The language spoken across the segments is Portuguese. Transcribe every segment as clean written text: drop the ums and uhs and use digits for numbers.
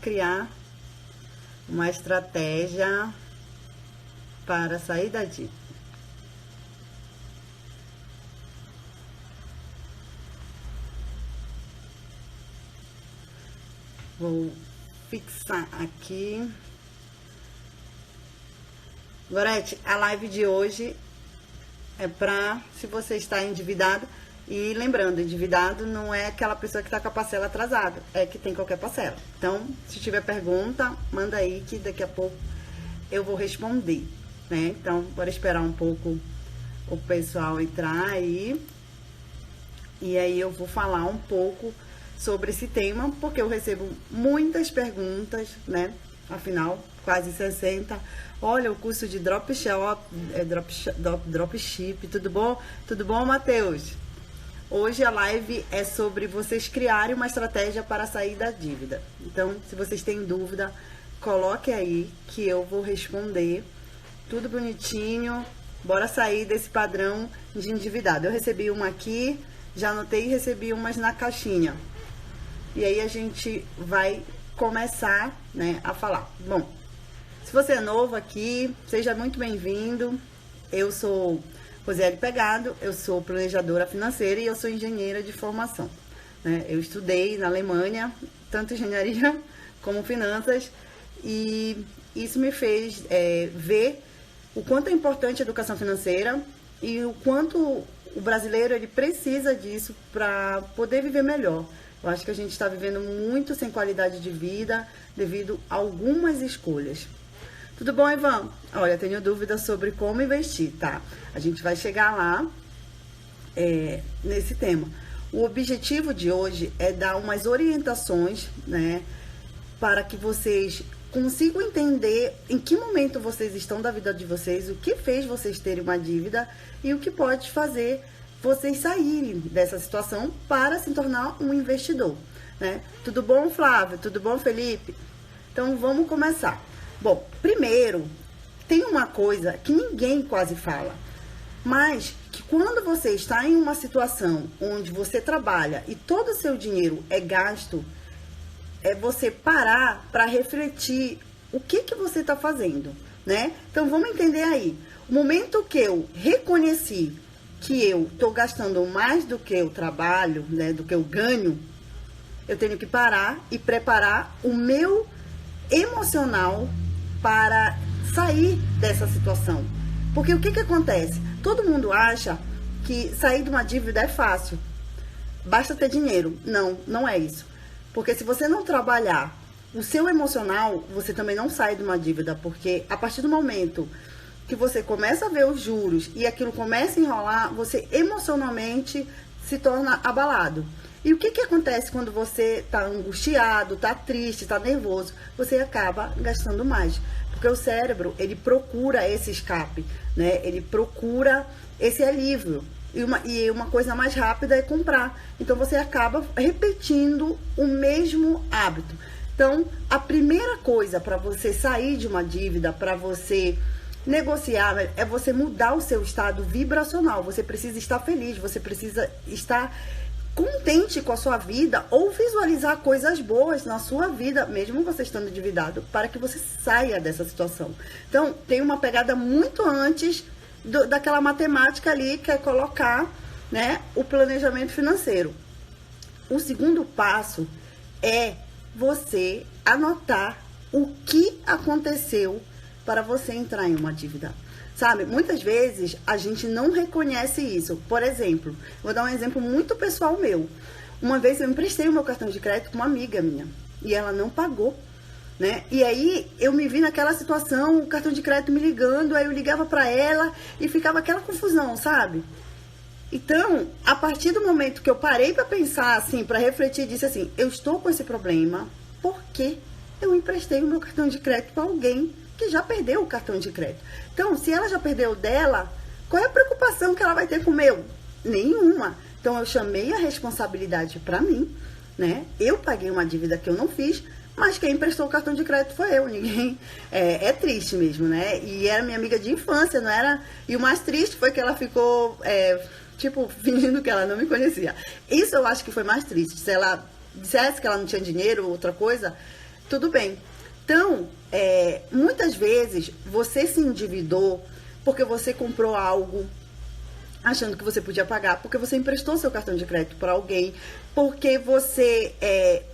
criar uma estratégia para sair da dívida. Vou fixar aqui. Gorete, a live de hoje é para se você está endividado. E lembrando, endividado não é aquela pessoa que está com a parcela atrasada, é que tem qualquer parcela. Então, se tiver pergunta, manda aí que daqui a pouco eu vou responder, né? Então, bora esperar um pouco o pessoal entrar aí. E aí eu vou falar um pouco sobre esse tema, porque eu recebo muitas perguntas, né? Afinal, quase 60. Olha, o curso de dropship, tudo bom? Tudo bom, Matheus? Hoje a live é sobre vocês criarem uma estratégia para sair da dívida. Então, se vocês têm dúvida, coloque aí que eu vou responder tudo bonitinho. Bora sair desse padrão de endividado. Eu recebi uma aqui, já anotei e recebi umas na caixinha. E aí a gente vai começar, né, a falar. Bom, se você é novo aqui, seja muito bem-vindo. Eu sou Rosiele Pegado, eu sou planejadora financeira e eu sou engenheira de formação, né? Eu estudei na Alemanha, tanto engenharia como finanças, e isso me fez ver o quanto é importante a educação financeira e o quanto o brasileiro ele precisa disso para poder viver melhor. Eu acho que a gente está vivendo muito sem qualidade de vida devido a algumas escolhas. Tudo bom, Ivan? Olha, tenho dúvida sobre como investir, tá? A gente vai chegar lá nesse tema. O objetivo de hoje é dar umas orientações, né? Para que vocês consigam entender em que momento vocês estão da vida de vocês, o que fez vocês terem uma dívida e o que pode fazer vocês saírem dessa situação para se tornar um investidor, né? Tudo bom, Flávio? Tudo bom, Felipe? Então, vamos começar. Bom, primeiro, tem uma coisa que ninguém quase fala, mas que quando você está em uma situação onde você trabalha e todo o seu dinheiro é gasto, é você parar para refletir o que você está fazendo, né? Então, vamos entender aí. O momento que eu reconheci que eu estou gastando mais do que eu trabalho, né, do que eu ganho, eu tenho que parar e preparar o meu emocional para sair dessa situação. Porque o que acontece? Todo mundo acha que sair de uma dívida é fácil. Basta ter dinheiro. Não, não é isso. Porque se você não trabalhar o seu emocional, você também não sai de uma dívida. Porque a partir do momento que você começa a ver os juros e aquilo começa a enrolar, você emocionalmente se torna abalado. E o que acontece quando você está angustiado, está triste, está nervoso? Você acaba gastando mais. Porque o cérebro, ele procura esse escape, né? Ele procura esse alívio. E uma coisa mais rápida é comprar. Então, você acaba repetindo o mesmo hábito. Então, a primeira coisa para você sair de uma dívida, para você negociar, é você mudar o seu estado vibracional. Você precisa estar feliz, você precisa estar contente com a sua vida ou visualizar coisas boas na sua vida, mesmo você estando endividado, para que você saia dessa situação. Então, tem uma pegada muito antes daquela matemática ali, que é colocar, né, o planejamento financeiro. O segundo passo é você anotar o que aconteceu para você entrar em uma dívida. Sabe, muitas vezes a gente não reconhece isso. Por exemplo, vou dar um exemplo muito pessoal meu. Uma vez eu emprestei o meu cartão de crédito com uma amiga minha e ela não pagou, né? E aí eu me vi naquela situação, o cartão de crédito me ligando, aí eu ligava para ela e ficava aquela confusão, sabe? Então, a partir do momento que eu parei para pensar assim, para refletir, disse assim: eu estou com esse problema porque eu emprestei o meu cartão de crédito para alguém que já perdeu o cartão de crédito. Então, se ela já perdeu o dela, qual é a preocupação que ela vai ter com o meu? Nenhuma. Então, eu chamei a responsabilidade para mim, né? Eu paguei uma dívida que eu não fiz, mas quem emprestou o cartão de crédito foi eu, ninguém. É triste mesmo, né? E era minha amiga de infância, não era? E o mais triste foi que ela ficou, fingindo que ela não me conhecia. Isso eu acho que foi mais triste. Se ela dissesse que ela não tinha dinheiro, outra coisa, tudo bem. Então, muitas vezes você se endividou porque você comprou algo achando que você podia pagar, porque você emprestou seu cartão de crédito para alguém, porque você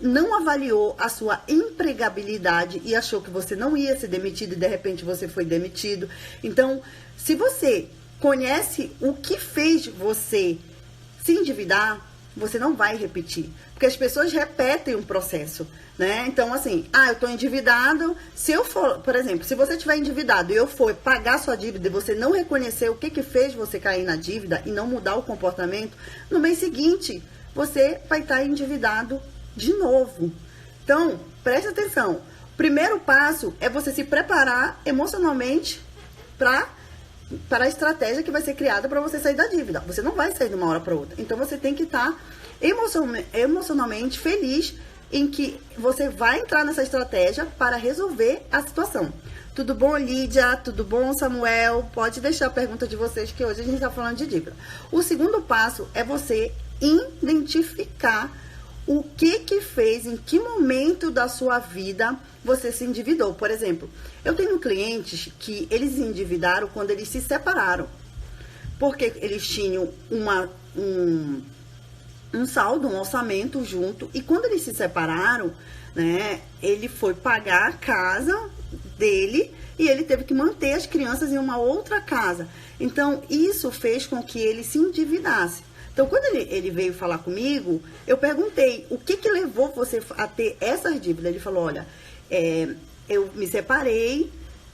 não avaliou a sua empregabilidade e achou que você não ia ser demitido e de repente você foi demitido. Então, se você conhece o que fez você se endividar, você não vai repetir. Porque as pessoas repetem um processo, né? Então, assim, eu tô endividado. Se eu for, por exemplo, se você estiver endividado e eu for pagar sua dívida e você não reconhecer o que fez você cair na dívida e não mudar o comportamento, no mês seguinte, você vai estar endividado de novo. Então, preste atenção. O primeiro passo é você se preparar emocionalmente para a estratégia que vai ser criada para você sair da dívida. Você não vai sair de uma hora para outra. Então, você tem que estar emocionalmente feliz em que você vai entrar nessa estratégia para resolver a situação. Tudo bom, Lídia? Tudo bom, Samuel? Pode deixar a pergunta de vocês, que hoje a gente está falando de dívida. O segundo passo é você identificar o que fez, em que momento da sua vida você se endividou. Por exemplo, eu tenho clientes que eles se endividaram quando eles se separaram. Porque eles tinham um saldo, um orçamento junto. E quando eles se separaram, né, ele foi pagar a casa dele e ele teve que manter as crianças em uma outra casa. Então, isso fez com que ele se endividasse. Então, quando ele veio falar comigo, eu perguntei, o que levou você a ter essas dívidas? Ele falou, olha, eu me separei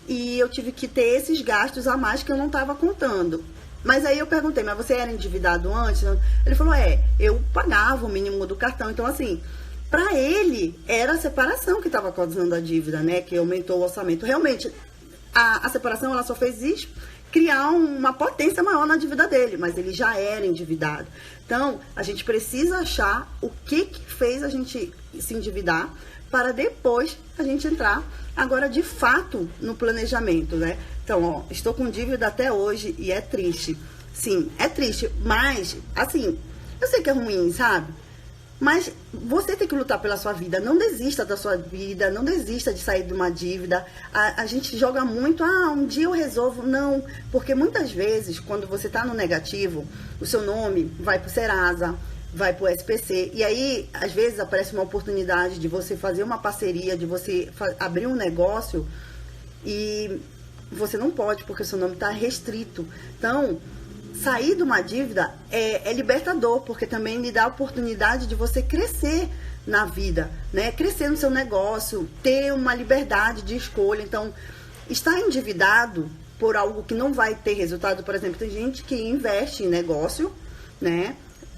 e eu tive que ter esses gastos a mais que eu não estava contando. Mas aí eu perguntei, mas você era endividado antes? Ele falou, eu pagava o mínimo do cartão. Então, assim, para ele, era a separação que estava causando a dívida, né? Que aumentou o orçamento. Realmente, a separação, ela só fez isso, criar uma potência maior na dívida dele, mas ele já era endividado. Então, a gente precisa achar o que fez a gente se endividar para depois a gente entrar agora de fato no planejamento, né? Então, estou com dívida até hoje e é triste. Sim, é triste, mas, assim, eu sei que é ruim, sabe? Mas você tem que lutar pela sua vida. Não desista da sua vida, não desista de sair de uma dívida. A gente joga muito, um dia eu resolvo. Não, porque muitas vezes, quando você está no negativo, o seu nome vai para o Serasa, vai para o SPC. E aí, às vezes, aparece uma oportunidade de você fazer uma parceria, de você abrir um negócio e você não pode, porque o seu nome está restrito. Então, sair de uma dívida é libertador, porque também lhe dá a oportunidade de você crescer na vida, né? Crescer no seu negócio, ter uma liberdade de escolha. Então, estar endividado por algo que não vai ter resultado, por exemplo, tem gente que investe em negócio, né?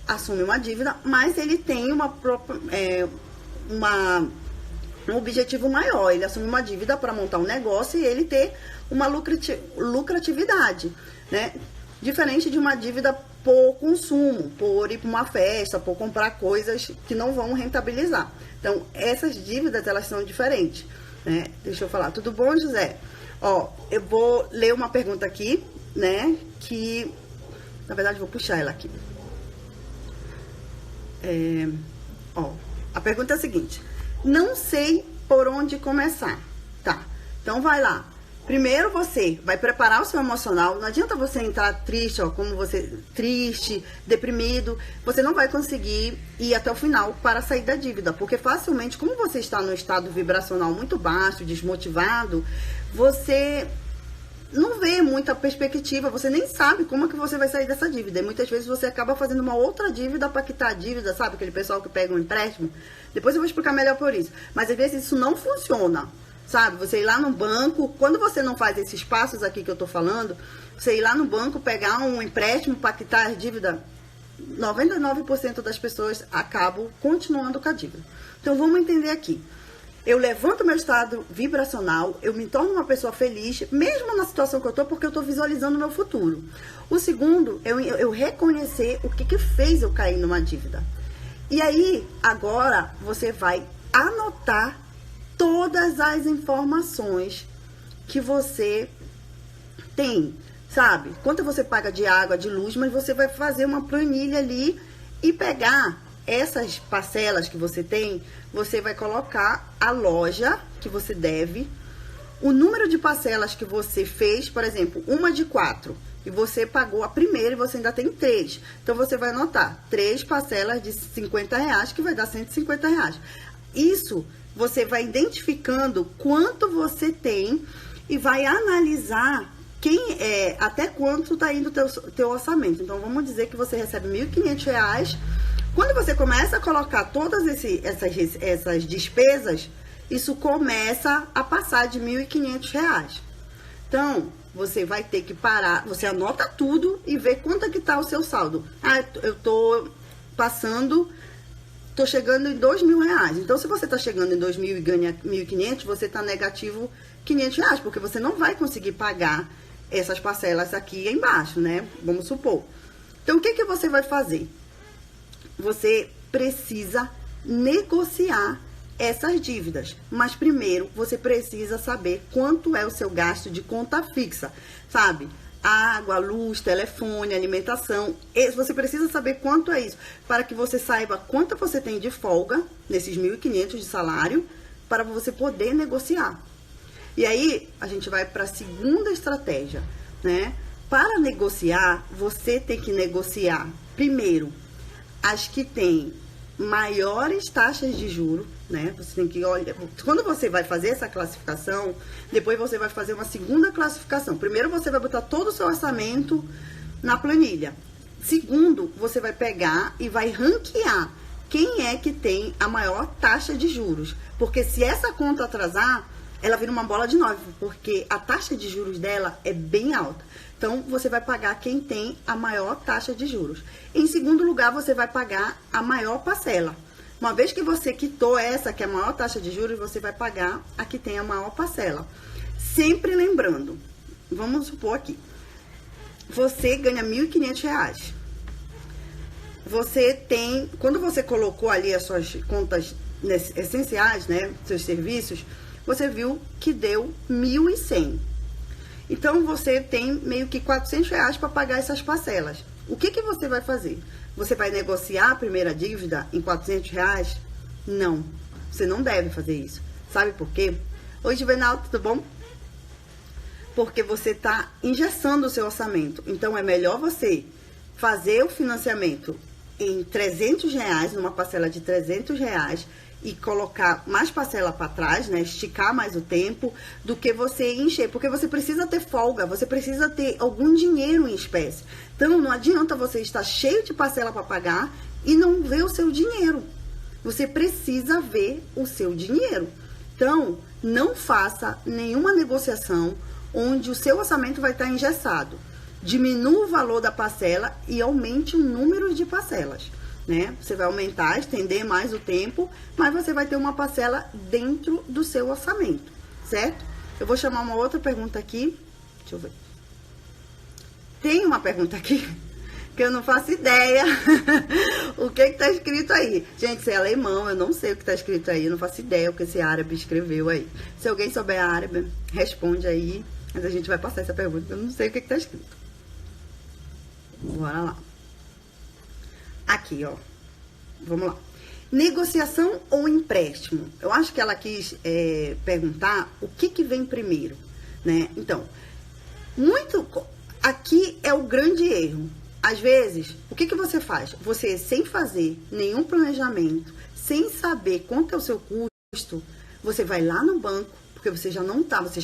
Assume uma dívida, mas ele tem um objetivo maior. Ele assume uma dívida para montar um negócio e ele ter uma lucratividade, né? Diferente de uma dívida por consumo, por ir para uma festa, por comprar coisas que não vão rentabilizar. Então, essas dívidas, elas são diferentes, né? Deixa eu falar. Tudo bom, José? Eu vou ler uma pergunta aqui, né? Que, na verdade, vou puxar ela aqui. A pergunta é a seguinte. Não sei por onde começar. Tá, então vai lá. Primeiro você vai preparar o seu emocional. Não adianta você entrar triste, triste, deprimido. Você não vai conseguir ir até o final para sair da dívida. Porque facilmente, como você está no estado vibracional muito baixo, desmotivado, você não vê muita perspectiva, você nem sabe como é que você vai sair dessa dívida. E muitas vezes você acaba fazendo uma outra dívida para quitar a dívida, sabe? Aquele pessoal que pega um empréstimo. Depois eu vou explicar melhor por isso. Mas às vezes isso não funciona. Sabe, você ir lá no banco, quando você não faz esses passos aqui que eu tô falando, você ir lá no banco, pegar um empréstimo para quitar a dívida, 99% das pessoas acabam continuando com a dívida. Então, vamos entender aqui. Eu levanto meu estado vibracional, eu me torno uma pessoa feliz, mesmo na situação que eu tô, porque eu tô visualizando o meu futuro. O segundo, eu reconhecer o que fez eu cair numa dívida. E aí, agora, você vai anotar todas as informações que você tem, sabe? Quanto você paga de água, de luz, mas você vai fazer uma planilha ali e pegar essas parcelas que você tem, você vai colocar a loja que você deve, o número de parcelas que você fez, por exemplo, uma de 4, e você pagou a primeira e você ainda tem 3. Então, você vai anotar 3 parcelas de R$50, que vai dar R$150. Isso, você vai identificando quanto você tem e vai analisar até quanto está indo o teu orçamento. Então, vamos dizer que você recebe R$1.500. Quando você começa a colocar todas essas despesas, isso começa a passar de R$1.500. Então, você vai ter que parar, você anota tudo e vê quanto é que está o seu saldo. Eu tô chegando em R$2.000. Então, se você está chegando em 2.000 e ganha 1.500, você está negativo R$500, porque você não vai conseguir pagar essas parcelas aqui embaixo, né? Vamos supor. Então, o que você vai fazer? Você precisa negociar essas dívidas, mas primeiro você precisa saber quanto é o seu gasto de conta fixa, sabe? Água, luz, telefone, alimentação. Você precisa saber quanto é isso, para que você saiba quanto você tem de folga nesses 1.500 de salário, para você poder negociar. E aí, a gente vai para a segunda estratégia, né? Para negociar, você tem que negociar, primeiro, as que têm maiores taxas de juros, né? Você tem que olhar. Quando você vai fazer essa classificação, depois você vai fazer uma segunda classificação. Primeiro, você vai botar todo o seu orçamento na planilha. Segundo, você vai pegar e vai ranquear quem é que tem a maior taxa de juros. Porque se essa conta atrasar, ela vira uma bola de 9, porque a taxa de juros dela é bem alta. Então, você vai pagar quem tem a maior taxa de juros. Em segundo lugar, você vai pagar a maior parcela. Uma vez que você quitou essa, que é a maior taxa de juros, você vai pagar a que tem a maior parcela. Sempre lembrando, vamos supor aqui, você ganha R$1.500. Você tem, quando você colocou ali as suas contas essenciais, né, seus serviços, você viu que deu 1.100. Então, você tem meio que R$400 para pagar essas parcelas. O que você vai fazer? Você vai negociar a primeira dívida em R$400? Não, você não deve fazer isso. Sabe por quê? Oi, Juvenal, tudo bom? Porque você está engessando o seu orçamento. Então, é melhor você fazer o financiamento em R$300, numa parcela de R$300, e colocar mais parcela para trás, né? Esticar mais o tempo, do que você encher. Porque você precisa ter folga, você precisa ter algum dinheiro em espécie. Então, não adianta você estar cheio de parcela para pagar e não ver o seu dinheiro. Você precisa ver o seu dinheiro. Então, não faça nenhuma negociação onde o seu orçamento vai estar engessado. Diminua o valor da parcela e aumente o número de parcelas, né? Você vai aumentar, estender mais o tempo, mas você vai ter uma parcela dentro do seu orçamento, certo? Eu vou chamar uma outra pergunta aqui. Deixa eu ver. Tem uma pergunta aqui que eu não faço ideia o que tá escrito aí. Gente, se é alemão, eu não sei o que tá escrito aí, eu não faço ideia o que esse árabe escreveu aí. Se alguém souber árabe, responde aí, mas a gente vai passar essa pergunta, eu não sei o que tá escrito. Bora lá. Aqui, ó. Vamos lá. Negociação ou empréstimo? Eu acho que ela quis perguntar o que vem primeiro, né? Então, aqui é o grande erro. Às vezes, o que você faz? Você, sem fazer nenhum planejamento, sem saber quanto é o seu custo, você vai lá no banco, porque você já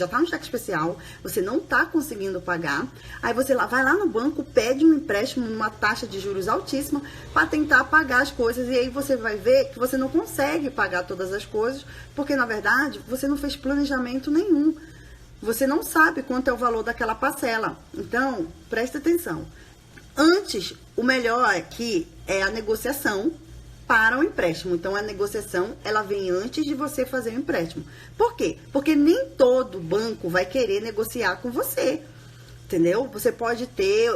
tá no cheque especial, você não tá conseguindo pagar, aí você vai lá no banco, pede um empréstimo numa taxa de juros altíssima para tentar pagar as coisas, e aí você vai ver que você não consegue pagar todas as coisas, porque na verdade você não fez planejamento nenhum, você não sabe quanto é o valor daquela parcela. Então, presta atenção. Antes, o melhor aqui é a negociação para o empréstimo. Então, a negociação, ela vem antes de você fazer o empréstimo. Por quê? Porque nem todo banco vai querer negociar com você, entendeu? Você pode ter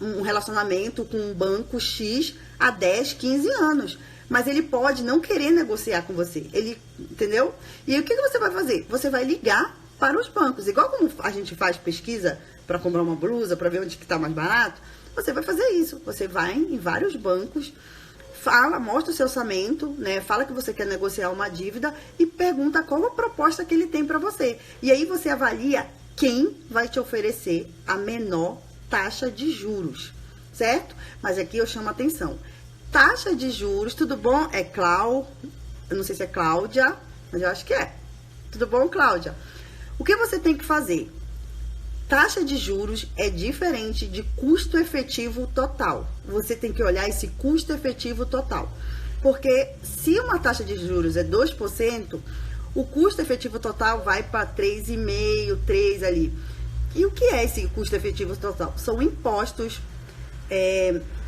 um relacionamento com um banco X há 10, 15 anos, mas ele pode não querer negociar com você, entendeu? E aí, o que você vai fazer? Você vai ligar para os bancos. Igual como a gente faz pesquisa para comprar uma blusa, para ver onde que está mais barato, você vai fazer isso. Você vai em vários bancos, mostra o seu orçamento, né? Fala que você quer negociar uma dívida e pergunta qual a proposta que ele tem para você. E aí você avalia quem vai te oferecer a menor taxa de juros, certo? Mas aqui eu chamo a atenção. Taxa de juros, tudo bom? Eu não sei se é Cláudia, mas eu acho que é. Tudo bom, Cláudia? O que você tem que fazer? Taxa de juros é diferente de custo efetivo total. Você tem que olhar esse custo efetivo total. Porque se uma taxa de juros é 2%, o custo efetivo total vai para 3,5%, 3% ali. E o que é esse custo efetivo total? São impostos,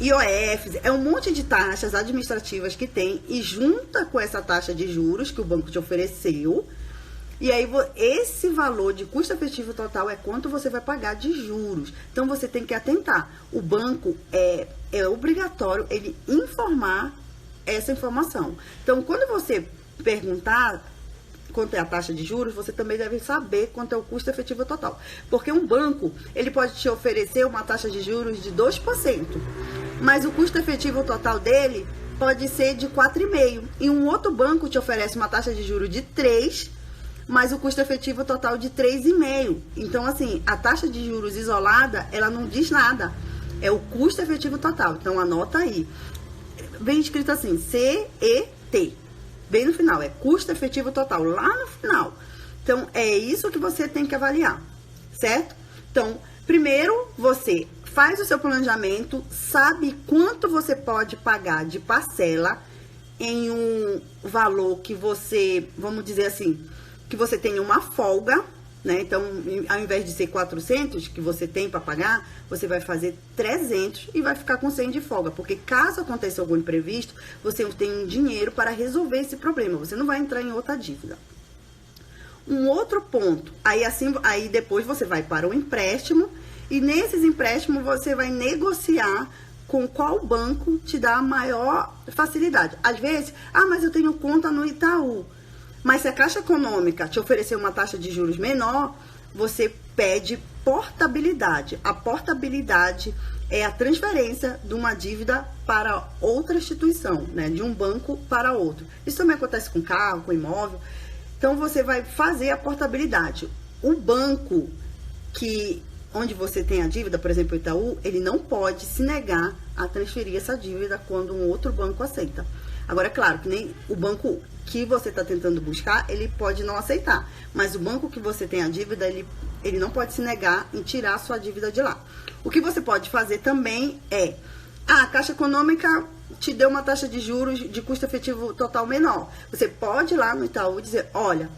IOFs, é um monte de taxas administrativas que tem e junta com essa taxa de juros que o banco te ofereceu. E aí, esse valor de custo efetivo total é quanto você vai pagar de juros. Então, você tem que atentar. O banco é obrigatório ele informar essa informação. Então, quando você perguntar quanto é a taxa de juros, você também deve saber quanto é o custo efetivo total. Porque um banco, ele pode te oferecer uma taxa de juros de 2%, mas o custo efetivo total dele pode ser de 4,5%. E um outro banco te oferece uma taxa de juros de 3%, mas o custo efetivo total de 3,5%. Então, assim, a taxa de juros isolada, ela não diz nada. É o custo efetivo total. Então, anota aí. Vem escrito assim, CET. Bem no final, é custo efetivo total, lá no final. Então, é isso que você tem que avaliar, certo? Então, primeiro, você faz o seu planejamento, sabe quanto você pode pagar de parcela em um valor que você, vamos dizer assim, que você tenha uma folga, né? Então, ao invés de ser 400 que você tem para pagar, você vai fazer 300 e vai ficar com 100 de folga, porque caso aconteça algum imprevisto, você tem um dinheiro para resolver esse problema, você não vai entrar em outra dívida. Um outro ponto, aí depois você vai para o empréstimo e nesses empréstimos você vai negociar com qual banco te dá a maior facilidade. Às vezes, mas eu tenho conta no Itaú. Mas se a Caixa Econômica te oferecer uma taxa de juros menor, você pede portabilidade. A portabilidade é a transferência de uma dívida para outra instituição, né? De um banco para outro. Isso também acontece com carro, com imóvel. Então, você vai fazer a portabilidade. O banco onde você tem a dívida, por exemplo, o Itaú, ele não pode se negar a transferir essa dívida quando um outro banco aceita. Agora, é claro que nem o banco que você está tentando buscar, ele pode não aceitar. Mas o banco que você tem a dívida, ele não pode se negar em tirar a sua dívida de lá. O que você pode fazer também é, a Caixa Econômica te deu uma taxa de juros de custo efetivo total menor. Você pode ir lá no Itaú e dizer, olha,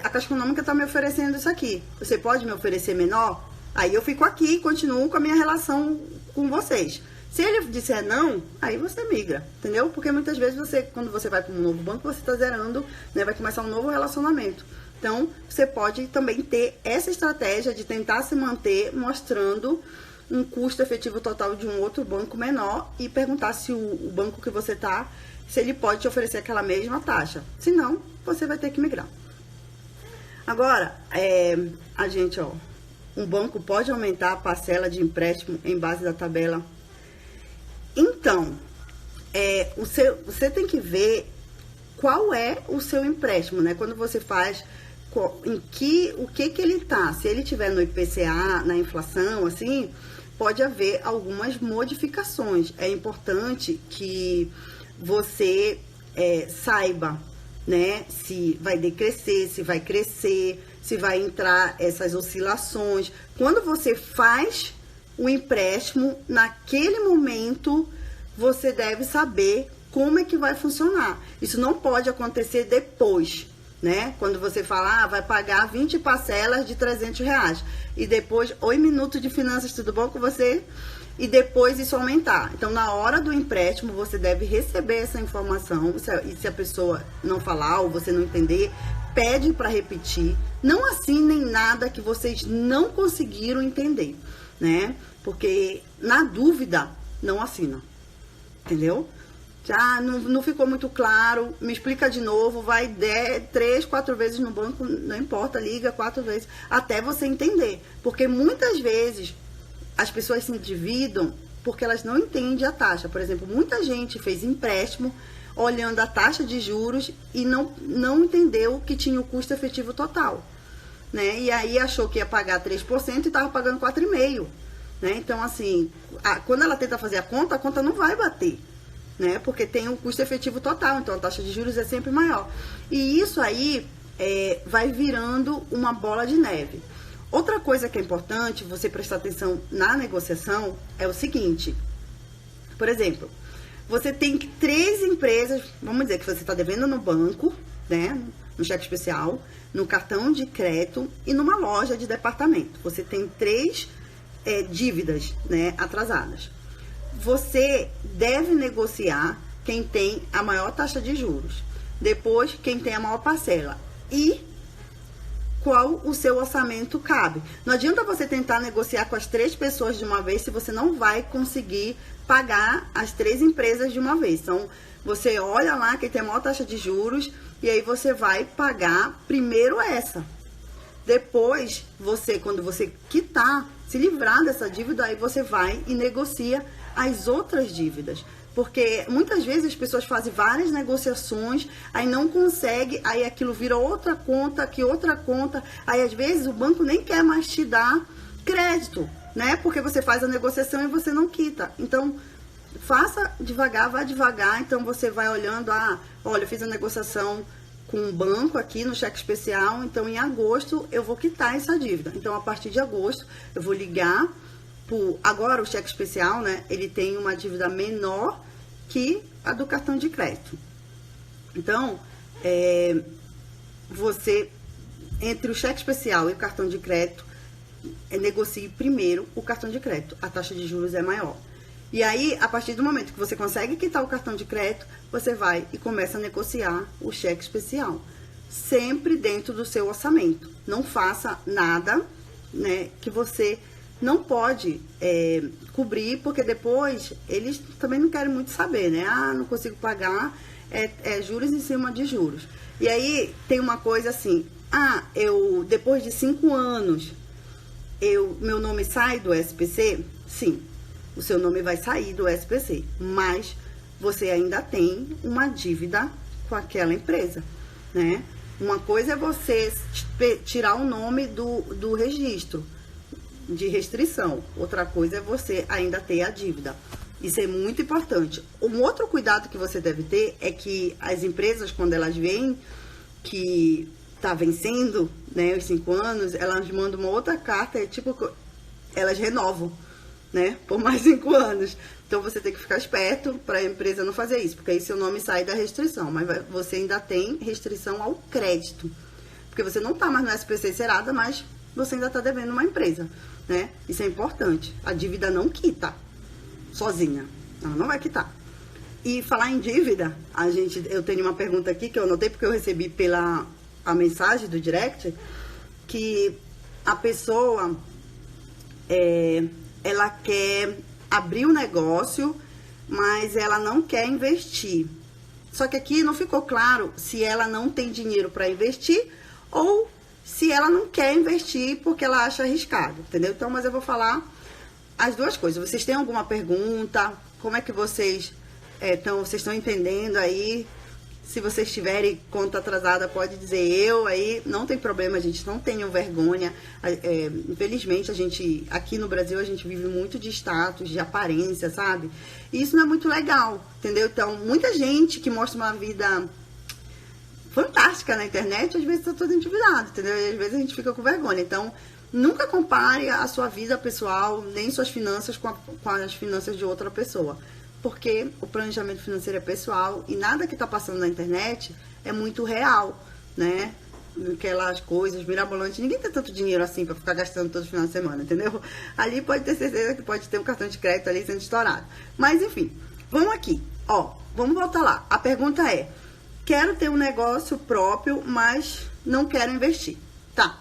a Caixa Econômica está me oferecendo isso aqui. Você pode me oferecer menor? Aí eu fico aqui e continuo com a minha relação com vocês. Se ele disser não, aí você migra, entendeu? Porque muitas vezes quando você vai para um novo banco, você está zerando, né? Vai começar um novo relacionamento. Então, você pode também ter essa estratégia de tentar se manter mostrando um custo efetivo total de um outro banco menor e perguntar se o banco que você está, se ele pode te oferecer aquela mesma taxa. Se não, você vai ter que migrar. Agora, um banco pode aumentar a parcela de empréstimo em base da tabela. Então, você tem que ver qual é o seu empréstimo, né? Quando você faz, o que ele tá. Se ele tiver no IPCA, na inflação, assim, pode haver algumas modificações. É importante que você saiba, né? Se vai decrescer, se vai crescer, se vai entrar essas oscilações. Quando você faz o empréstimo, naquele momento, você deve saber como é que vai funcionar. Isso não pode acontecer depois, né? Quando você fala, vai pagar 20 parcelas de R$300. E depois, oi, Minuto de Finanças, tudo bom com você? E depois isso aumentar. Então, na hora do empréstimo, você deve receber essa informação. E se a pessoa não falar ou você não entender, pede para repetir. Não assinem nada que vocês não conseguiram entender, né? Porque na dúvida, não assina, entendeu? Já não ficou muito claro, me explica de novo, vai 3, 4 vezes no banco, não importa, liga 4 vezes, até você entender. Porque muitas vezes as pessoas se endividam porque elas não entendem a taxa. Por exemplo, muita gente fez empréstimo olhando a taxa de juros e não entendeu que tinha o custo efetivo total, né? E aí achou que ia pagar 3% e estava pagando 4,5%, né? Então, assim, quando ela tenta fazer a conta não vai bater, né? Porque tem um custo efetivo total, então a taxa de juros é sempre maior. E isso aí vai virando uma bola de neve. Outra coisa que é importante você prestar atenção na negociação é o seguinte, por exemplo, você tem 3 empresas, vamos dizer que você está devendo no banco, né, no cheque especial, no cartão de crédito e numa loja de departamento. Você tem 3 dívidas, né, atrasadas. Você deve negociar quem tem a maior taxa de juros, depois quem tem a maior parcela e qual o seu orçamento cabe. Não adianta você tentar negociar com as 3 pessoas de uma vez se você não vai conseguir pagar as 3 empresas de uma vez. Então, você olha lá quem tem a maior taxa de juros e aí você vai pagar primeiro essa. Depois, quando você quitar, se livrar dessa dívida, aí você vai e negocia as outras dívidas. Porque muitas vezes as pessoas fazem várias negociações, aí não consegue, aí aquilo vira outra conta, aí às vezes o banco nem quer mais te dar crédito, né? Porque você faz a negociação e você não quita. Então, faça devagar, vá devagar. Então, você vai olhando, olha, eu fiz a negociação com o banco aqui no cheque especial, então em agosto eu vou quitar essa dívida. Então, a partir de agosto, eu vou ligar. Agora, o cheque especial, né, ele tem uma dívida menor que a do cartão de crédito. Então, você, entre o cheque especial e o cartão de crédito, negocie primeiro o cartão de crédito. A taxa de juros é maior. E aí, a partir do momento que você consegue quitar o cartão de crédito, você vai e começa a negociar o cheque especial. Sempre dentro do seu orçamento. Não faça nada, né, que você não pode cobrir, porque depois eles também não querem muito saber, né? Não consigo pagar, juros em cima de juros. E aí tem uma coisa assim, depois de 5 anos, meu nome sai do SPC? Sim, o seu nome vai sair do SPC, mas você ainda tem uma dívida com aquela empresa, né? Uma coisa é você tirar o nome do registro de restrição. Outra coisa é você ainda ter a dívida. Isso é muito importante. Um outro cuidado que você deve ter é que as empresas, quando elas veem que está vencendo, né, os 5 anos, elas mandam uma outra carta, elas renovam, né, por mais 5 anos. Então, você tem que ficar esperto para a empresa não fazer isso, porque aí seu nome sai da restrição, mas você ainda tem restrição ao crédito, porque você não está mais no SPC Serasa, mas você ainda está devendo uma empresa, né? Isso é importante. A dívida não quita sozinha. Ela não vai quitar. E falar em dívida, eu tenho uma pergunta aqui que eu anotei porque eu recebi a mensagem do direct, que a pessoa, ela quer abrir um negócio, mas ela não quer investir. Só que aqui não ficou claro se ela não tem dinheiro para investir ou se ela não quer investir porque ela acha arriscado, entendeu? Então, mas eu vou falar as duas coisas. Vocês têm alguma pergunta? Como é que vocês estão entendendo aí? Se vocês tiverem conta atrasada, pode dizer aí, não tem problema, gente, não tenham vergonha. Infelizmente, aqui no Brasil, a gente vive muito de status, de aparência, sabe? E isso não é muito legal, entendeu? Então, muita gente que mostra uma vida fantástica na internet, às vezes está todo endividado, entendeu? E às vezes a gente fica com vergonha. Então, nunca compare a sua vida pessoal, nem suas finanças com as finanças de outra pessoa. Porque o planejamento financeiro é pessoal e nada que está passando na internet é muito real, né? Aquelas coisas mirabolantes. Ninguém tem tanto dinheiro assim para ficar gastando todo final de semana, entendeu? Ali pode ter certeza que pode ter um cartão de crédito ali sendo estourado. Mas, enfim, vamos aqui. Vamos voltar lá. A pergunta é: quero ter um negócio próprio, mas não quero investir. Tá.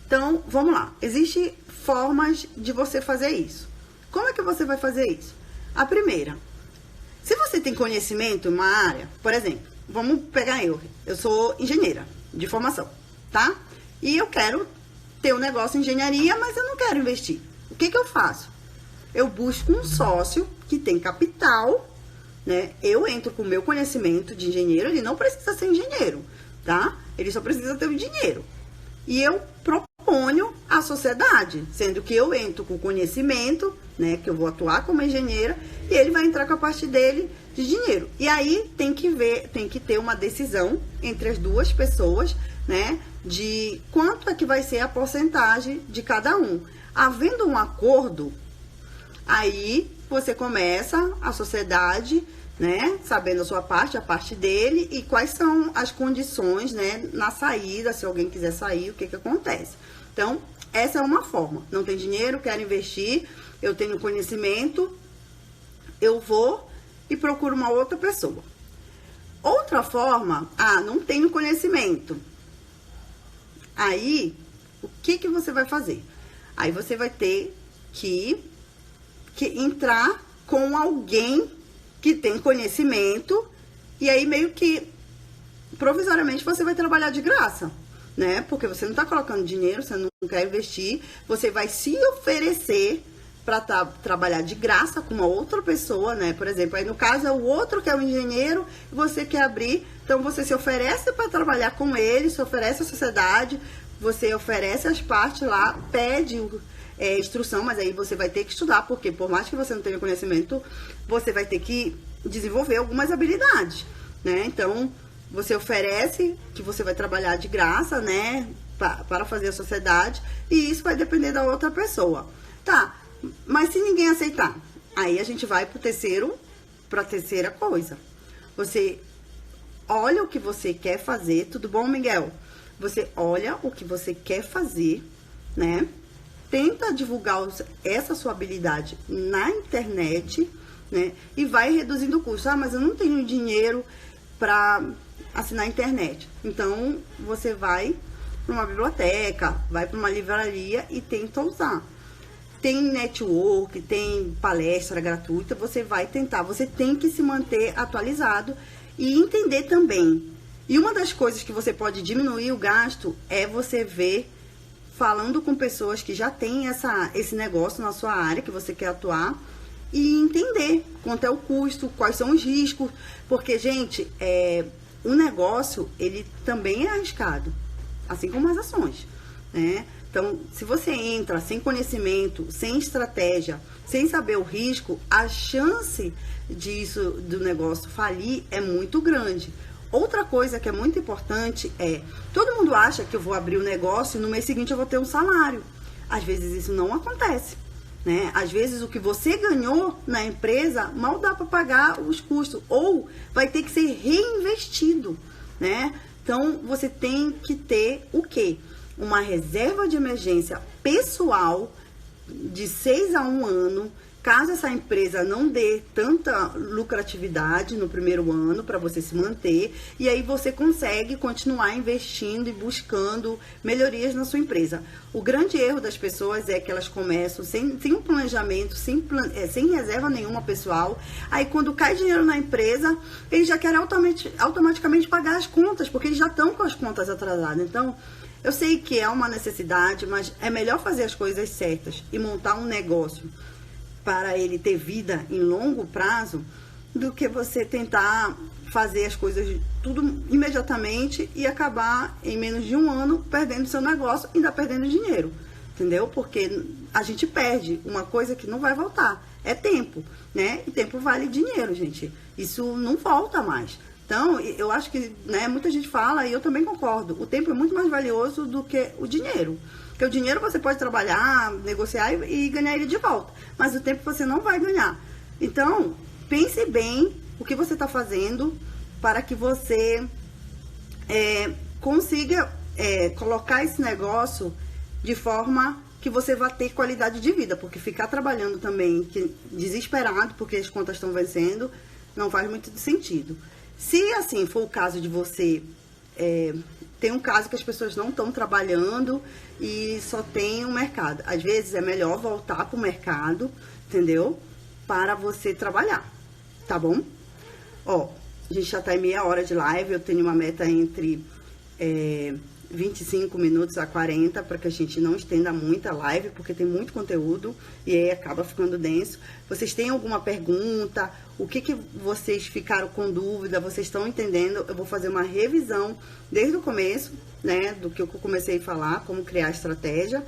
Então, vamos lá. Existem formas de você fazer isso. Como é que você vai fazer isso? A primeira, se você tem conhecimento em uma área, por exemplo, vamos pegar eu sou engenheira de formação, tá? E eu quero ter um negócio de engenharia, mas eu não quero investir. O que eu faço? eu busco um sócio que tem capital, né? Eu entro com o meu conhecimento de engenheiro, ele não precisa ser engenheiro, tá? Ele só precisa ter o dinheiro. E eu proponho à sociedade, sendo que eu entro com conhecimento, né? Que eu vou atuar como engenheira, e ele vai entrar com a parte dele de dinheiro. E aí tem que ter uma decisão entre as duas pessoas, né? De quanto é que vai ser a porcentagem de cada um. Havendo um acordo, aí você começa a sociedade, né, sabendo a sua parte, a parte dele, e quais são as condições, né, na saída, se alguém quiser sair, o que acontece. Então, essa é uma forma. Não tem dinheiro, quero investir, eu tenho conhecimento, eu vou e procuro uma outra pessoa. Outra forma, não tenho conhecimento. Aí, o que você vai fazer? Aí você vai ter que entrar com alguém que tem conhecimento, e aí meio que provisoriamente você vai trabalhar de graça, né? Porque você não está colocando dinheiro, você não quer investir, você vai se oferecer para trabalhar de graça com uma outra pessoa, né? Por exemplo, aí no caso é o outro que é o engenheiro, e você quer abrir, então você se oferece para trabalhar com ele, se oferece à sociedade, você oferece as partes lá, pede instrução, mas aí você vai ter que estudar, porque por mais que você não tenha conhecimento, você vai ter que desenvolver algumas habilidades, né? Então, você oferece que você vai trabalhar de graça, né? Para fazer a sociedade, e isso vai depender da outra pessoa. Tá, mas se ninguém aceitar, aí a gente vai para a terceira coisa. Você olha o que você quer fazer, tudo bom, Miguel? Você olha o que você quer fazer, né? Tenta divulgar essa sua habilidade na internet, né? E vai reduzindo o custo. Mas eu não tenho dinheiro para assinar a internet. Então, você vai para uma biblioteca, vai para uma livraria e tenta usar. Tem network, tem palestra gratuita, você vai tentar. Você tem que se manter atualizado e entender também. E uma das coisas que você pode diminuir o gasto é você ver, falando com pessoas que já têm esse negócio na sua área, que você quer atuar, e entender quanto é o custo, quais são os riscos, porque, gente, o negócio, ele também é arriscado, assim como as ações, né? Então, se você entra sem conhecimento, sem estratégia, sem saber o risco, a chance do negócio falir é muito grande. Outra coisa que é muito importante todo mundo acha que eu vou abrir um negócio e no mês seguinte eu vou ter um salário. Às vezes isso não acontece, né? Às vezes o que você ganhou na empresa mal dá para pagar os custos, ou vai ter que ser reinvestido, né? Então, você tem que ter o quê? Uma reserva de emergência pessoal de 6 a 1 ano, caso essa empresa não dê tanta lucratividade no primeiro ano para você se manter, e aí você consegue continuar investindo e buscando melhorias na sua empresa. O grande erro das pessoas é que elas começam sem um planejamento, sem reserva nenhuma pessoal, aí quando cai dinheiro na empresa, eles já querem automaticamente pagar as contas, porque eles já estão com as contas atrasadas. Então, eu sei que é uma necessidade, mas é melhor fazer as coisas certas e montar um negócio para ele ter vida em longo prazo, do que você tentar fazer as coisas tudo imediatamente e acabar em menos de um ano perdendo seu negócio e ainda perdendo dinheiro, entendeu? Porque a gente perde uma coisa que não vai voltar, é tempo, né? E tempo vale dinheiro, gente. Isso não volta mais. Então, eu acho que, né, muita gente fala, e eu também concordo, o tempo é muito mais valioso do que o dinheiro. Porque o dinheiro você pode trabalhar, negociar e ganhar ele de volta. Mas o tempo você não vai ganhar. Então, pense bem o que você está fazendo para que você consiga colocar esse negócio de forma que você vai ter qualidade de vida. Porque ficar trabalhando também desesperado porque as contas estão vencendo não faz muito sentido. Se assim for o caso de você... tem um caso que as pessoas não estão trabalhando e só tem um mercado. Às vezes é melhor voltar para o mercado, entendeu? Para você trabalhar, tá bom? Ó, a gente já tá em meia hora de live, eu tenho uma meta entre 25 minutos a 40, para que a gente não estenda muito a live, porque tem muito conteúdo e aí acaba ficando denso. Vocês têm alguma pergunta? O que vocês ficaram com dúvida? Vocês estão entendendo? Eu vou fazer uma revisão desde o começo, né, do que eu comecei a falar, como criar estratégia.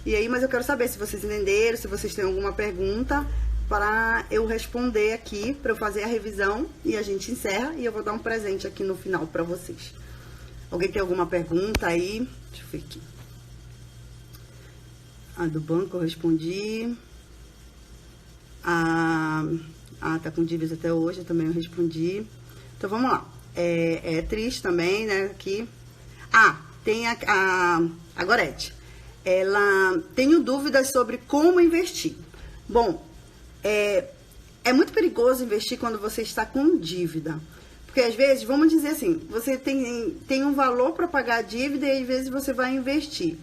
E aí, mas eu quero saber se vocês entenderam, se vocês têm alguma pergunta para eu responder aqui, para eu fazer a revisão e a gente encerra e eu vou dar um presente aqui no final para vocês. Alguém tem alguma pergunta aí? Deixa eu ver aqui. A do banco eu respondi. Tá com dívidas até hoje, também eu respondi. Então, vamos lá. É triste também, né, aqui. Tem a Gorete. Ela... Tenho dúvidas sobre como investir. Bom, é muito perigoso investir quando você está com dívida. Porque às vezes, vamos dizer assim, você tem um valor para pagar a dívida e às vezes você vai investir.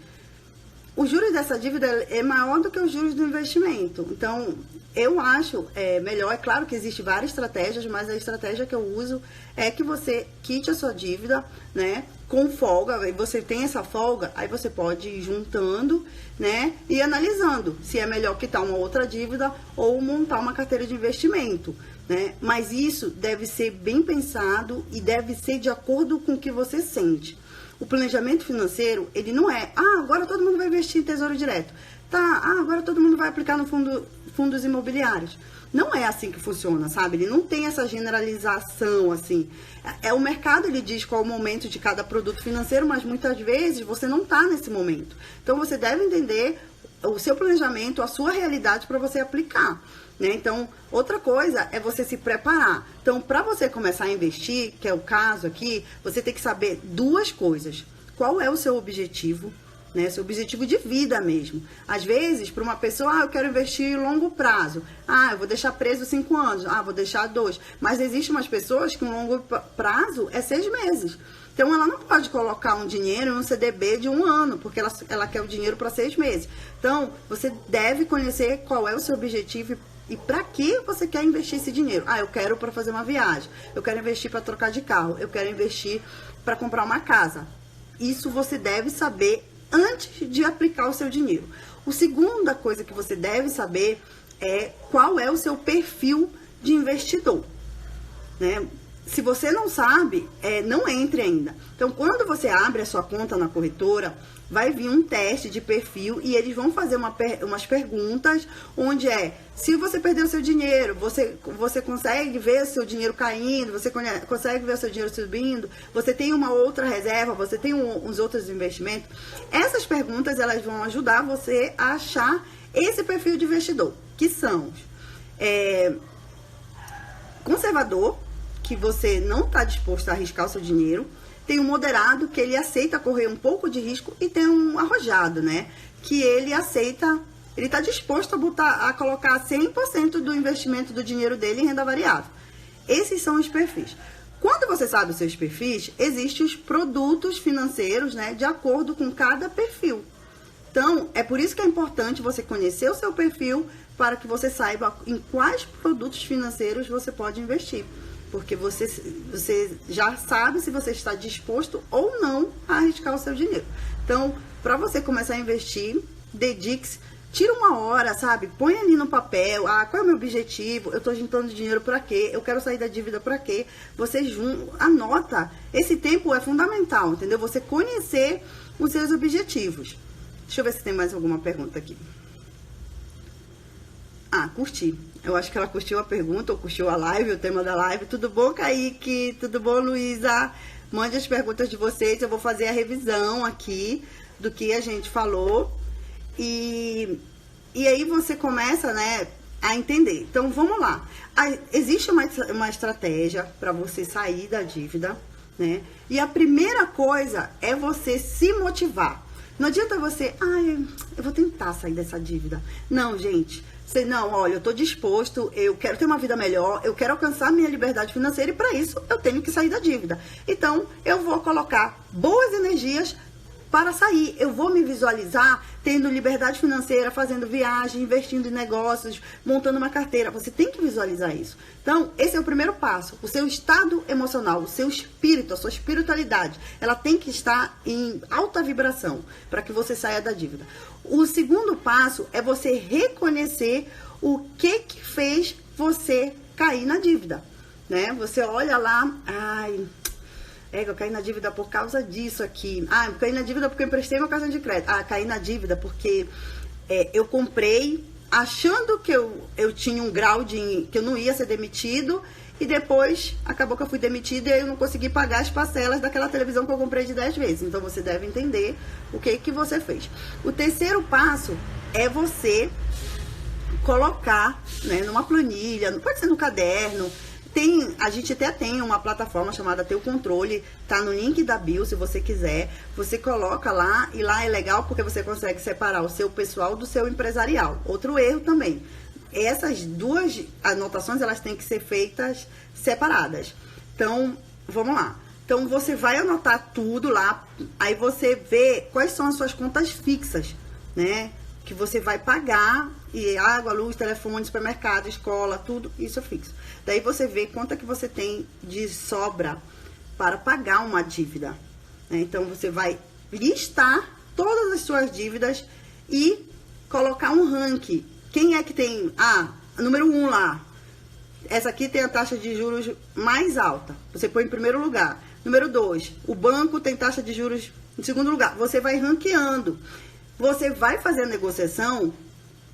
Os juros dessa dívida é maior do que os juros do investimento. Então, eu acho melhor, é claro que existem várias estratégias, mas a estratégia que eu uso é que você quite a sua dívida, né, com folga, e você tem essa folga, aí você pode ir juntando, né, e analisando se é melhor quitar uma outra dívida ou montar uma carteira de investimento, né, mas isso deve ser bem pensado e deve ser de acordo com o que você sente. O planejamento financeiro, ele não é, agora todo mundo vai investir em tesouro direto, agora todo mundo vai aplicar no fundos imobiliários. Não é assim que funciona, sabe? Ele não tem essa generalização, assim. O mercado, ele diz qual é o momento de cada produto financeiro, mas muitas vezes você não está nesse momento. Então, você deve entender o seu planejamento, a sua realidade para você aplicar, né? Então, outra coisa é você se preparar. Então, para você começar a investir, que é o caso aqui, você tem que saber duas coisas. Qual é o seu objetivo? Né, seu objetivo de vida mesmo. Às vezes, para uma pessoa, eu quero investir em longo prazo. Eu vou deixar preso 5 anos. Vou deixar 2. Mas existem umas pessoas que um longo prazo é 6 meses. Então, ela não pode colocar um dinheiro em um CDB de 1 ano, porque ela quer o dinheiro para 6 meses. Então, você deve conhecer qual é o seu objetivo e para que você quer investir esse dinheiro. Eu quero para fazer uma viagem. Eu quero investir para trocar de carro. Eu quero investir para comprar uma casa. Isso você deve saber antes de aplicar o seu dinheiro. A segunda coisa que você deve saber é qual é o seu perfil de investidor, né? Se você não sabe, não entre ainda. Então, quando você abre a sua conta na corretora, vai vir um teste de perfil e eles vão fazer umas perguntas onde se você perdeu o seu dinheiro, você consegue ver o seu dinheiro caindo, você consegue ver o seu dinheiro subindo, você tem uma outra reserva, você tem uns outros investimentos. Essas perguntas, elas vão ajudar você a achar esse perfil de investidor, que são conservador, que você não está disposto a arriscar o seu dinheiro. Tem um moderado, que ele aceita correr um pouco de risco, e tem um arrojado, né, que ele aceita, ele está disposto a colocar 100% do investimento do dinheiro dele em renda variável. Esses são os perfis. Quando você sabe os seus perfis, existem os produtos financeiros, né, de acordo com cada perfil. Então, é por isso que é importante você conhecer o seu perfil, para que você saiba em quais produtos financeiros você pode investir. Porque você já sabe se você está disposto ou não a arriscar o seu dinheiro. Então, para você começar a investir, dedique-se, tira uma hora, sabe? Põe ali no papel, qual é o meu objetivo? Eu estou juntando dinheiro para quê? Eu quero sair da dívida para quê? Você anota. Esse tempo é fundamental, entendeu? Você conhecer os seus objetivos. Deixa eu ver se tem mais alguma pergunta aqui. Curti. Eu acho que ela curtiu a pergunta, ou curtiu a live, o tema da live. Tudo bom, Kaique? Tudo bom, Luísa? Mande as perguntas de vocês, eu vou fazer a revisão aqui do que a gente falou. E aí você começa, né, a entender. Então, vamos lá. Existe uma estratégia para você sair da dívida, né? E a primeira coisa é você se motivar. Não adianta você, eu vou tentar sair dessa dívida. Não, gente. Olha, eu estou disposto, eu quero ter uma vida melhor, eu quero alcançar minha liberdade financeira e para isso eu tenho que sair da dívida. Então, eu vou colocar boas energias para sair. Eu vou me visualizar tendo liberdade financeira, fazendo viagem, investindo em negócios, montando uma carteira. Você tem que visualizar isso. Então, esse é o primeiro passo. O seu estado emocional, o seu espírito, a sua espiritualidade, ela tem que estar em alta vibração para que você saia da dívida. O segundo passo é você reconhecer o que fez você cair na dívida, né? Você olha lá, eu caí na dívida por causa disso aqui. Eu caí na dívida porque eu emprestei meu cartão de crédito. Caí na dívida porque eu comprei achando que eu tinha um grau de que eu não ia ser demitido e depois acabou que eu fui demitida e eu não consegui pagar as parcelas daquela televisão que eu comprei de 10 vezes. Então você deve entender o que você fez. O terceiro passo é você colocar, né, numa planilha, pode ser no caderno. A gente até tem uma plataforma chamada Teu Controle, tá no link da bio, se você quiser. Você coloca lá, e lá é legal porque você consegue separar o seu pessoal do seu empresarial. Outro erro também, essas duas anotações, elas têm que ser feitas separadas. Então, vamos lá. Então, você vai anotar tudo lá, aí você vê quais são as suas contas fixas, né? Que você vai pagar, e água, luz, telefone, supermercado, escola, tudo, isso é fixo. Daí você vê quanto é que você tem de sobra para pagar uma dívida, né? Então, você vai listar todas as suas dívidas e colocar um ranking. Quem é que tem? Número 1 lá. Essa aqui tem a taxa de juros mais alta. Você põe em primeiro lugar. Número 2, o banco tem taxa de juros em segundo lugar. Você vai ranqueando. Você vai fazer a negociação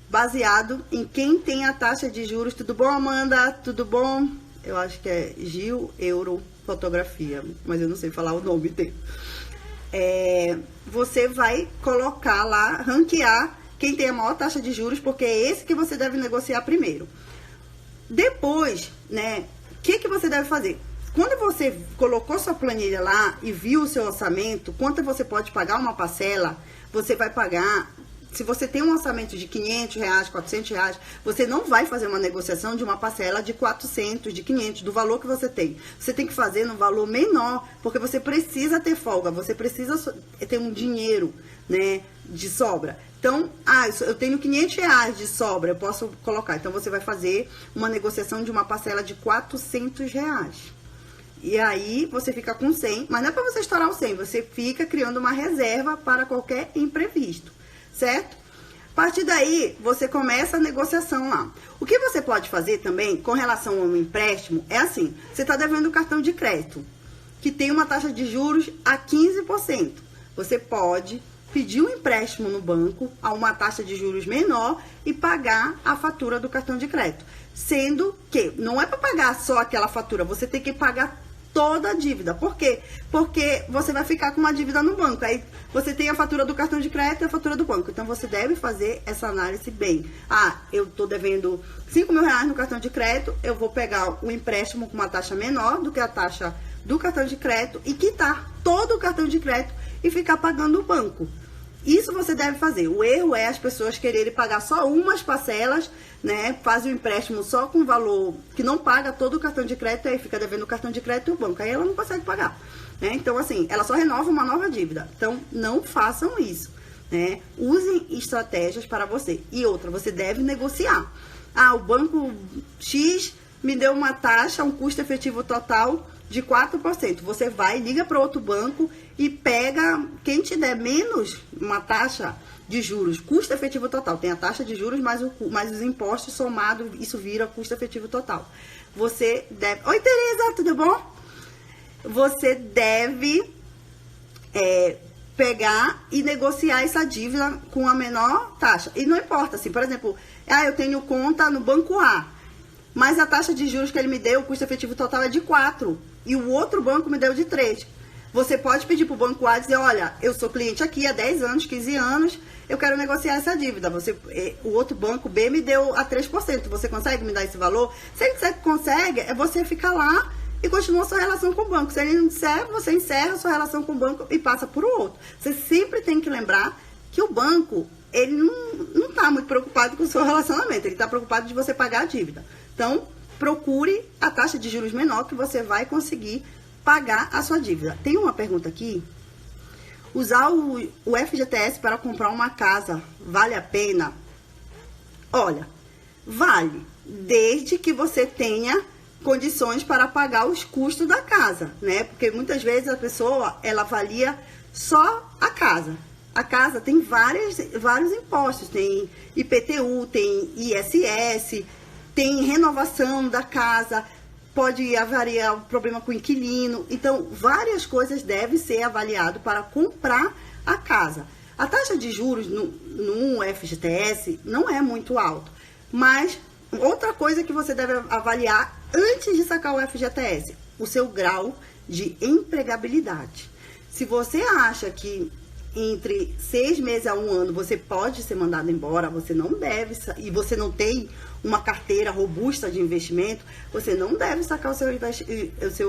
baseado em quem tem a taxa de juros. Tudo bom, Amanda? Tudo bom? Eu acho que é Gil Euro Fotografia, mas eu não sei falar o nome dele. Você vai colocar lá, ranquear quem tem a maior taxa de juros, porque é esse que você deve negociar primeiro. Depois, né, o que você deve fazer? Quando você colocou sua planilha lá e viu o seu orçamento, quanto você pode pagar uma parcela, você vai pagar. Se você tem um orçamento de R$500, R$400, você não vai fazer uma negociação de uma parcela de 400, de 500, do valor que você tem. Você tem que fazer no valor menor, porque você precisa ter folga, você precisa ter um dinheiro, né, de sobra. Então, eu tenho R$500 de sobra, eu posso colocar. Então, você vai fazer uma negociação de uma parcela de R$400. E aí, você fica com 100, mas não é para você estourar o 100, você fica criando uma reserva para qualquer imprevisto, certo? A partir daí, você começa a negociação lá. O que você pode fazer também, com relação ao empréstimo, é assim, você está devendo o cartão de crédito, que tem uma taxa de juros a 15%. Você pode pedir um empréstimo no banco a uma taxa de juros menor e pagar a fatura do cartão de crédito. Sendo que não é para pagar só aquela fatura, você tem que pagar toda a dívida. Por quê? Porque você vai ficar com uma dívida no banco. Aí você tem a fatura do cartão de crédito e a fatura do banco. Então você deve fazer essa análise bem. Eu estou devendo R$5.000 no cartão de crédito, eu vou pegar um empréstimo com uma taxa menor do que a taxa do cartão de crédito e quitar todo o cartão de crédito e ficar pagando o banco. Isso você deve fazer. O erro é as pessoas quererem pagar só umas parcelas, né? Faz o empréstimo só com valor que não paga todo o cartão de crédito, aí fica devendo o cartão de crédito e o banco. Aí ela não consegue pagar, né? Então, assim, ela só renova uma nova dívida. Então, não façam isso, né? Usem estratégias para você. E outra, você deve negociar. O banco X me deu uma taxa, um custo efetivo total de 4%. Você vai, liga para outro banco e pega quem te der menos uma taxa de juros, custo efetivo total. Tem a taxa de juros mais os impostos somados, isso vira custo efetivo total. Você deve... Oi, Tereza, tudo bom? Você deve pegar e negociar essa dívida com a menor taxa. E não importa, assim, por exemplo, eu tenho conta no banco A, mas a taxa de juros que ele me deu, o custo efetivo total é de 4%. E o outro banco me deu de 3%. Você pode pedir para o banco A e dizer, olha, eu sou cliente aqui há 10 anos, 15 anos, eu quero negociar essa dívida. O outro banco B me deu a 3%. Você consegue me dar esse valor? Se ele disser que consegue, é você ficar lá e continua a sua relação com o banco. Se ele não disser, você encerra a sua relação com o banco e passa para o outro. Você sempre tem que lembrar que o banco, ele não está muito preocupado com o seu relacionamento. Ele está preocupado de você pagar a dívida. Então, procure a taxa de juros menor que você vai conseguir pagar a sua dívida. Tem uma pergunta aqui. Usar o FGTS para comprar uma casa vale a pena? Olha, vale, desde que você tenha condições para pagar os custos da casa, né? Porque muitas vezes a pessoa, ela avalia só a casa. A casa tem vários impostos, tem IPTU, tem ISS, tem renovação da casa, pode avaliar o problema com o inquilino. Então, várias coisas devem ser avaliadas para comprar a casa. A taxa de juros no FGTS não é muito alta, mas outra coisa que você deve avaliar antes de sacar o FGTS, o seu grau de empregabilidade. Se você acha que entre 6 meses a 1 ano você pode ser mandado embora, você não deve, e você não tem uma carteira robusta de investimento, você não deve sacar o seu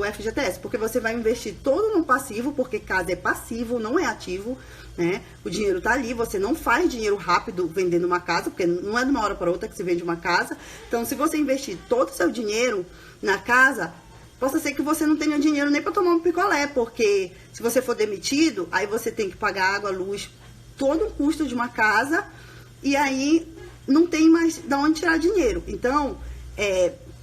FGTS, porque você vai investir todo no passivo, porque casa é passivo, não é ativo, né? O dinheiro tá ali, você não faz dinheiro rápido vendendo uma casa, porque não é de uma hora para outra que se vende uma casa. Então, se você investir todo o seu dinheiro na casa, possa ser que você não tenha dinheiro nem para tomar um picolé, porque se você for demitido, aí você tem que pagar água, luz, todo o custo de uma casa, e aí não tem mais de onde tirar dinheiro. Então,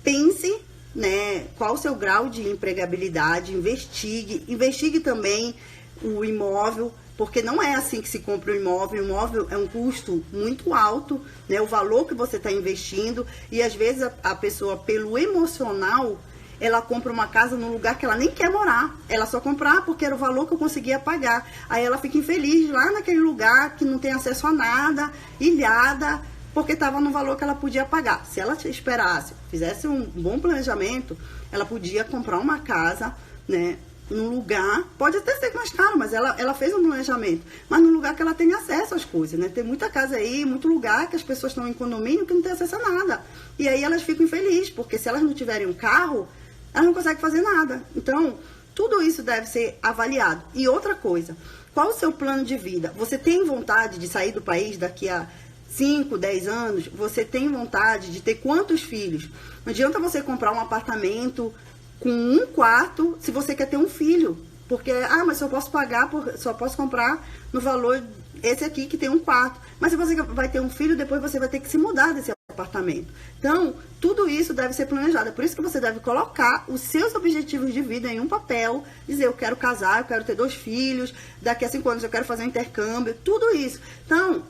pense, né, qual o seu grau de empregabilidade, investigue também o imóvel, porque não é assim que se compra o imóvel. O imóvel é um custo muito alto, né, o valor que você está investindo, e às vezes a pessoa, pelo emocional, ela compra uma casa num lugar que ela nem quer morar. Ela só compra porque era o valor que eu conseguia pagar. Aí ela fica infeliz lá naquele lugar que não tem acesso a nada, ilhada, porque estava no valor que ela podia pagar. Se ela esperasse, fizesse um bom planejamento, ela podia comprar uma casa, né, num lugar, pode até ser mais caro, mas ela fez um planejamento, mas num lugar que ela tem acesso às coisas, né? Tem muita casa aí, muito lugar que as pessoas estão em condomínio que não tem acesso a nada. E aí elas ficam infelizes, porque se elas não tiverem um carro, elas não conseguem fazer nada. Então, tudo isso deve ser avaliado. E outra coisa, qual o seu plano de vida? Você tem vontade de sair do país daqui a 5, 10 anos? Você tem vontade de ter quantos filhos? Não adianta você comprar um apartamento com 1 quarto se você quer ter um filho. Porque, mas só posso pagar, só posso comprar no valor esse aqui que tem 1 quarto. Mas se você vai ter um filho, depois você vai ter que se mudar desse apartamento. Então, tudo isso deve ser planejado. É por isso que você deve colocar os seus objetivos de vida em um papel, dizer, eu quero casar, eu quero ter 2 filhos, daqui a 5 anos eu quero fazer um intercâmbio, tudo isso. Então,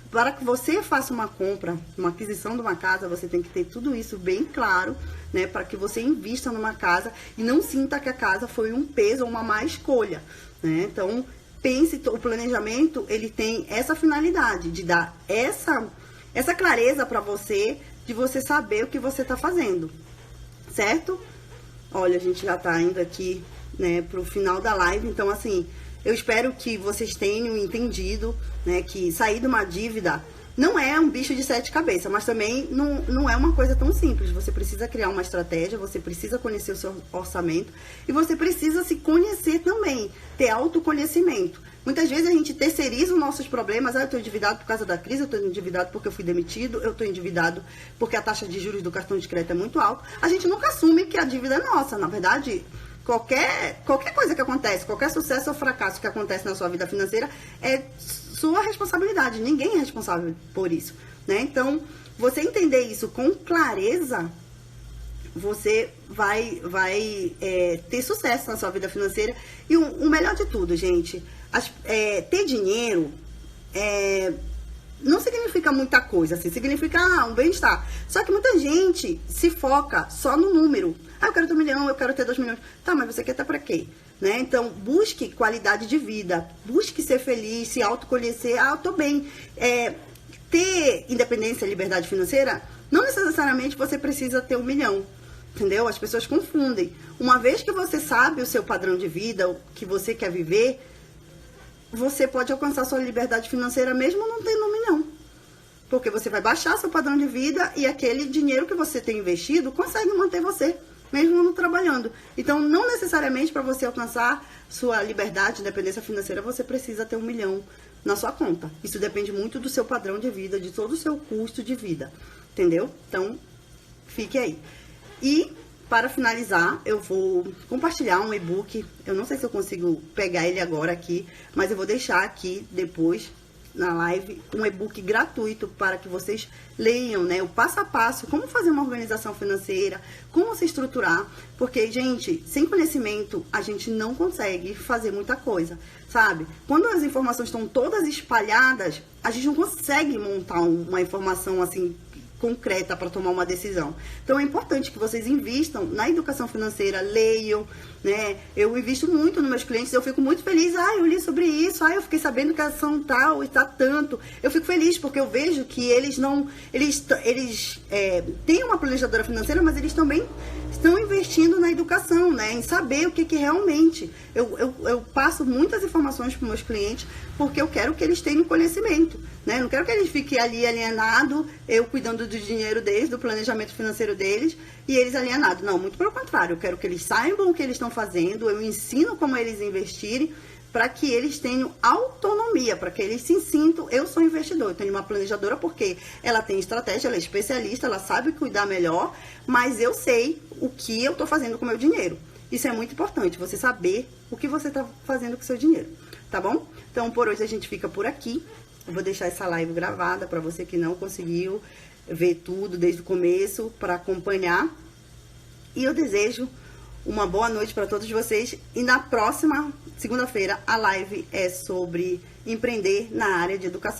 para que você faça uma compra, uma aquisição de uma casa, você tem que ter tudo isso bem claro, né, para que você invista numa casa e não sinta que a casa foi um peso ou uma má escolha, né? Então, pense, o planejamento, ele tem essa finalidade de dar essa clareza para você, de você saber o que você está fazendo, certo? Olha, a gente já está indo aqui, né, para o final da live, então, assim, eu espero que vocês tenham entendido, né, que sair de uma dívida não é um bicho de 7 cabeças, mas também não é uma coisa tão simples. Você precisa criar uma estratégia, você precisa conhecer o seu orçamento e você precisa se conhecer também, ter autoconhecimento. Muitas vezes a gente terceiriza os nossos problemas. Eu estou endividado por causa da crise, eu estou endividado porque eu fui demitido, eu estou endividado porque a taxa de juros do cartão de crédito é muito alta. A gente nunca assume que a dívida é nossa. Na verdade, qualquer coisa que acontece, qualquer sucesso ou fracasso que acontece na sua vida financeira é sua responsabilidade. Ninguém é responsável por isso, né? Então, você entender isso com clareza, você vai ter sucesso na sua vida financeira. E o melhor de tudo, gente, ter dinheiro não significa muita coisa, assim, significa um bem-estar. Só que muita gente se foca só no número. Eu quero ter 1 milhão, eu quero ter 2 milhões. Tá, mas você quer ter pra quê? Né? Então, busque qualidade de vida, busque ser feliz, se autoconhecer. Eu tô bem. Ter independência e liberdade financeira, não necessariamente você precisa ter 1 milhão. Entendeu? As pessoas confundem. Uma vez que você sabe o seu padrão de vida, o que você quer viver, você pode alcançar sua liberdade financeira mesmo não tendo 1 milhão. Porque você vai baixar seu padrão de vida e aquele dinheiro que você tem investido consegue manter você, mesmo não trabalhando. Então, não necessariamente para você alcançar sua liberdade, independência financeira, você precisa ter 1 milhão na sua conta. Isso depende muito do seu padrão de vida, de todo o seu custo de vida. Entendeu? Então, fique aí. E para finalizar, eu vou compartilhar um e-book. Eu não sei se eu consigo pegar ele agora aqui, mas eu vou deixar aqui depois na live um e-book gratuito para que vocês leiam, né, o passo a passo, como fazer uma organização financeira, como se estruturar, porque, gente, sem conhecimento a gente não consegue fazer muita coisa, sabe? Quando as informações estão todas espalhadas, a gente não consegue montar uma informação assim concreta para tomar uma decisão. Então é importante que vocês invistam na educação financeira, leiam, né? Eu invisto muito nos meus clientes, eu fico muito feliz. Eu li sobre isso, eu fiquei sabendo que a ação tal está tanto. Eu fico feliz porque eu vejo que eles têm uma planejadora financeira, mas eles também estão investindo na educação, né? Em saber o que realmente. Eu passo muitas informações para os meus clientes porque eu quero que eles tenham conhecimento, né? Não quero que eles fiquem ali alienados, eu cuidando do dinheiro deles, do planejamento financeiro deles, e eles alienados. Não, muito pelo contrário, eu quero que eles saibam o que eles estão fazendo, eu ensino como eles investirem, para que eles tenham autonomia, para que eles se sintam, eu sou investidor, eu tenho uma planejadora porque ela tem estratégia, ela é especialista, ela sabe cuidar melhor, mas eu sei o que eu estou fazendo com o meu dinheiro. Isso é muito importante, você saber o que você está fazendo com o seu dinheiro, tá bom? Então, por hoje a gente fica por aqui. Eu vou deixar essa live gravada para você que não conseguiu ver tudo desde o começo, para acompanhar. E eu desejo uma boa noite para todos vocês. E na próxima segunda-feira a live é sobre empreender na área de educação.